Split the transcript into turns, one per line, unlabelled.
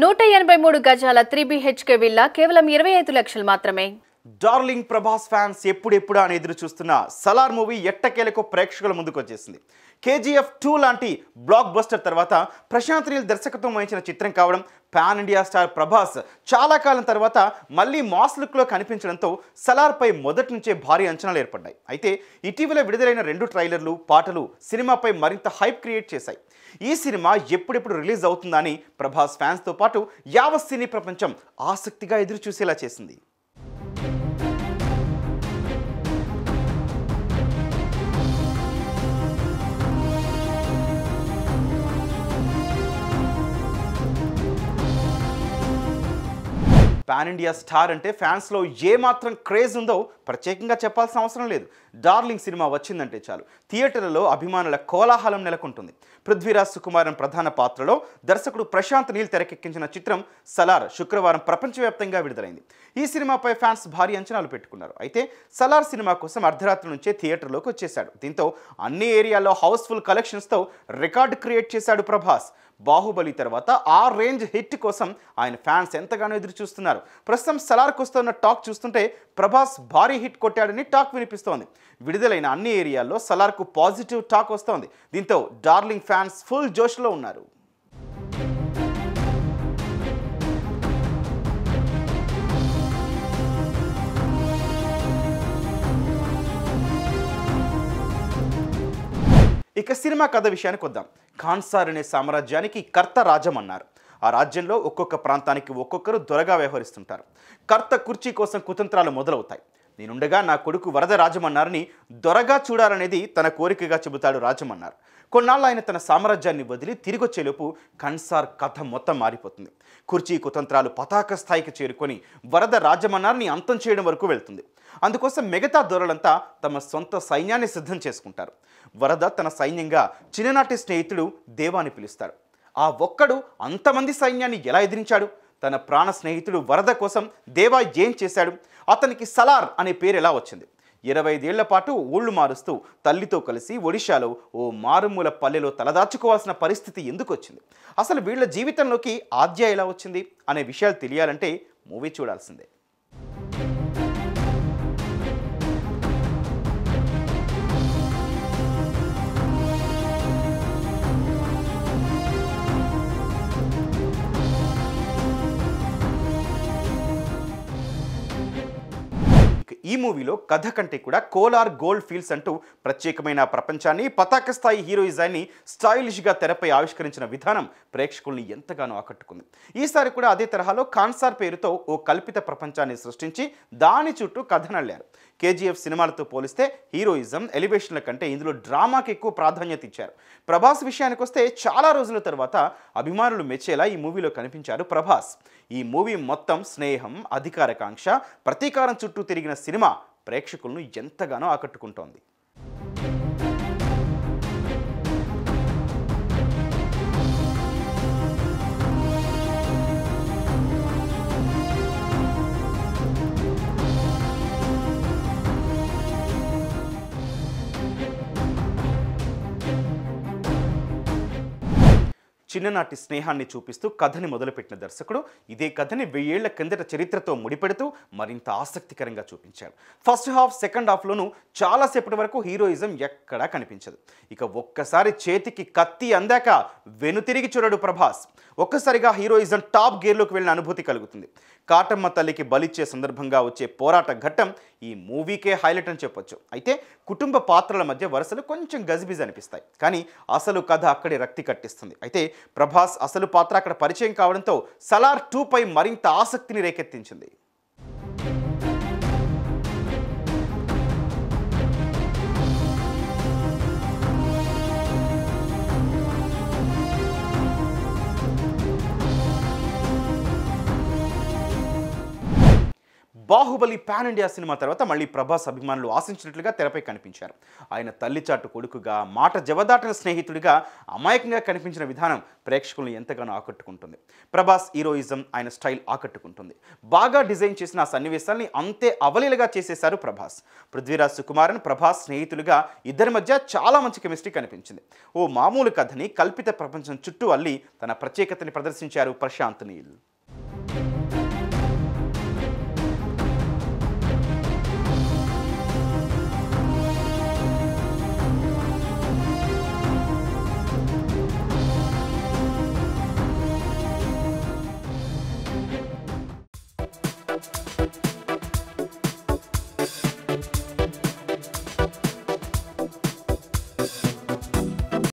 183 గజాల 3BHK villa కేవలం 25 లక్షలు మాత్రమే.
డార్లింగ్ ప్రభాస్ ఫ్యాన్స్ ఎప్పుడెప్పుడా అని ఎదురు చూస్తున్న సలార్ మూవీ ఎట్టకేలకు ప్రేక్షకుల ముందుకు వచ్చేసింది. KGF 2 లాంటి బ్లాక్ బస్టర్ తర్వాత ప్రశాంత్ నీల్ దర్శకత్వం వహించిన చిత్రం కావడం, పాన్ ఇండియా స్టార్ ప్రభాస్ చాలా కాలం తర్వాత మళ్ళీ మాస్ లుక్లో కనిపించడంతో సలార్పై మొదటి నుంచే భారీ అంచనాలు ఏర్పడ్డాయి. అయితే ఇటీవల విడుదలైన 2 ట్రైలర్లు, పాటలు సినిమాపై మరింత హైప్ క్రియేట్ చేశాయి. ఈ సినిమా ఎప్పుడెప్పుడు రిలీజ్ అవుతుందని ప్రభాస్ ఫ్యాన్స్తో పాటు యావత్ సినీ ప్రపంచం ఆసక్తిగా ఎదురు చూసేలా చేసింది. పాన్ ఇండియా స్టార్ అంటే ఫ్యాన్స్లో ఏమాత్రం క్రేజ్ ఉందో ప్రత్యేకంగా చెప్పాల్సిన అవసరం లేదు. డార్లింగ్ సినిమా వచ్చిందంటే చాలు థియేటర్లలో అభిమానుల కోలాహలం నెలకొంటుంది. పృథ్వీరాజ్ సుకుమారన్ ప్రధాన పాత్రలో దర్శకుడు ప్రశాంత్ నీల్ తెరకెక్కించిన చిత్రం సలార్ శుక్రవారం ప్రపంచవ్యాప్తంగా విడుదలైంది. ఈ సినిమాపై ఫ్యాన్స్ భారీ అంచనాలు పెట్టుకున్నారు. అయితే సలార్ సినిమా కోసం అర్ధరాత్రి నుంచే థియేటర్లోకి వచ్చేశాడు. దీంతో అన్ని ఏరియాల్లో హౌస్ఫుల్ కలెక్షన్స్తో రికార్డు క్రియేట్ చేశాడు ప్రభాస్. బాహుబలి తర్వాత ఆ రేంజ్ హిట్ కోసం ఆయన ఫ్యాన్స్ ఎంతగానో ఎదురు చూస్తున్నారు. ప్రస్తుతం సలార్కు వస్తున్న టాక్ చూస్తుంటే ప్రభాస్ భారీ హిట్ కొట్టాడని టాక్ వినిపిస్తోంది. విడుదలైన అన్ని ఏరియాల్లో సలార్కు పాజిటివ్ టాక్ వస్తోంది. దీంతో డార్లింగ్ ఫ్యాన్స్ ఫుల్ జోష్లో ఉన్నారు. ఇక సినిమా కథ విషయానికి వద్దాం. ఖాన్సార్ అనే సామ్రాజ్యానికి కర్త రాజ్యం అన్నారు. ఆ రాజ్యంలో ఒక్కొక్క ప్రాంతానికి ఒక్కొక్కరు దొరగా వ్యవహరిస్తుంటారు. కర్త కుర్చీ కోసం కుతంత్రాలు మొదలవుతాయి. నేనుండగా నా కొడుకు వరద రాజమన్నారని దొరగా చూడాలనేది తన కోరికగా చెబుతాడు రాజమన్నారు. కొన్నాళ్ళు ఆయన తన సామ్రాజ్యాన్ని వదిలి తిరిగొచ్చేలోపు ఖాన్సార్ కథ మొత్తం మారిపోతుంది. కుర్చీ కుతంత్రాలు పతాక స్థాయికి చేరుకొని వరద రాజమన్నార్ని అంతం చేయడం వరకు వెళ్తుంది. అందుకోసం మిగతా దొరలంతా తమ సొంత సైన్యాన్ని సిద్ధం చేసుకుంటారు. వరద తన సైన్యంగా చిన్ననాటి స్నేహితుడు దేవాని పిలుస్తాడు. ఆ ఒక్కడు అంతమంది సైన్యాన్ని ఎలా ఎదిరించాడు? తన ప్రాణ స్నేహితుడు వరద కోసం దేవా ఏం చేశాడు? అతనికి సలార్ అనే పేరు ఎలా వచ్చింది? 25 ఏళ్ల పాటు ఊళ్ళు మారుస్తూ తల్లితో కలిసి ఒడిశాలో ఓ మారుమూల పల్లెలో తలదాచుకోవాల్సిన పరిస్థితి ఎందుకు వచ్చింది? అసలు వీళ్ళ జీవితంలోకి ఆద్య ఎలా వచ్చింది అనే విషయాలు తెలియాలంటే మూవీ చూడాల్సిందే. ఈ మూవీలో కథ కంటే కూడా కోలార్ గోల్డ్ ఫీల్డ్స్ అంటూ ప్రత్యేకమైన ప్రపంచాన్ని, పతాక స్థాయి హీరోయిజాన్ని స్టైలిష్గా తెరపై ఆవిష్కరించిన విధానం ప్రేక్షకుల్ని ఎంతగానో ఆకట్టుకుంది. ఈసారి కూడా అదే తరహాలో ఖాన్సార్ పేరుతో ఓ కల్పిత ప్రపంచాన్ని సృష్టించి దాని చుట్టూ కథనల్లారు. KGF సినిమాలతో పోలిస్తే హీరోయిజం, ఎలివేషన్ల కంటే ఇందులో డ్రామాకి ఎక్కువ ప్రాధాన్యత ఇచ్చారు. ప్రభాస్ విషయానికి వస్తే చాలా రోజుల తర్వాత అభిమానులు మెచ్చేలా ఈ మూవీలో కనిపించారు ప్రభాస్. ఈ మూవీ మొత్తం స్నేహం, అధికారకాంక్ష, ప్రతీకారం చుట్టూ తిరిగిన సినిమా ప్రేక్షకులను ఎంతగానో ఆకట్టుకుంటోంది. చిన్ననాటి స్నేహాన్ని చూపిస్తూ కథని మొదలుపెట్టిన దర్శకుడు ఇదే కథని 1000 ఏళ్ల కిందట చరిత్రతో ముడిపెడుతూ మరింత ఆసక్తికరంగా చూపించాడు. ఫస్ట్ హాఫ్, సెకండ్ హాఫ్లోనూ చాలాసేపటి వరకు హీరోయిజం ఎక్కడా కనిపించదు. ఇక ఒక్కసారి చేతికి కత్తి అందాక వెనుతిరిగి చూడడు ప్రభాస్. ఒక్కసారిగా హీరోయిజం టాప్ గేర్లోకి వెళ్ళిన అనుభూతి కలుగుతుంది. కాటమ్మ తల్లికి బలిచ్చే సందర్భంగా వచ్చే పోరాట ఘట్టం ఈ మూవీకే హైలైట్ అని చెప్పొచ్చు. అయితే కుటుంబ పాత్రల మధ్య వరుసలు కొంచెం గజిబిజి అనిపిస్తాయి, కానీ అసలు కథ అక్కడే రక్తి కట్టిస్తుంది. అయితే ప్రభాస్ అసలు పాత్ర అక్కడ పరిచయం కావడంతో సలార్ 2 పై మరింత ఆసక్తిని రేకెత్తించింది. బాహుబలి పాన్ ఇండియా సినిమా తర్వాత మళ్ళీ ప్రభాస్ అభిమానులు ఆశించినట్లుగా తెరపై కనిపించారు. ఆయన తల్లిచాటు కొడుకుగా, మాట జవదాటన స్నేహితుడిగా అమాయకంగా కనిపించిన విధానం ప్రేక్షకులను ఎంతగానో ఆకట్టుకుంటుంది. ప్రభాస్ హీరోయిజం, ఆయన స్టైల్ ఆకట్టుకుంటుంది. బాగా డిజైన్ చేసిన ఆ సన్నివేశాల్ని అంతే అవలీలగా చేసేశారు ప్రభాస్. పృథ్వీరాజ్ సుకుమారన్, ప్రభాస్ స్నేహితులుగా ఇద్దరి మధ్య చాలా మంచి కెమిస్ట్రీ కనిపించింది. ఓ మామూలు కథని కల్పిత ప్రపంచం చుట్టూ అల్లి తన ప్రత్యేకతని ప్రదర్శించారు ప్రశాంత్ నీల్.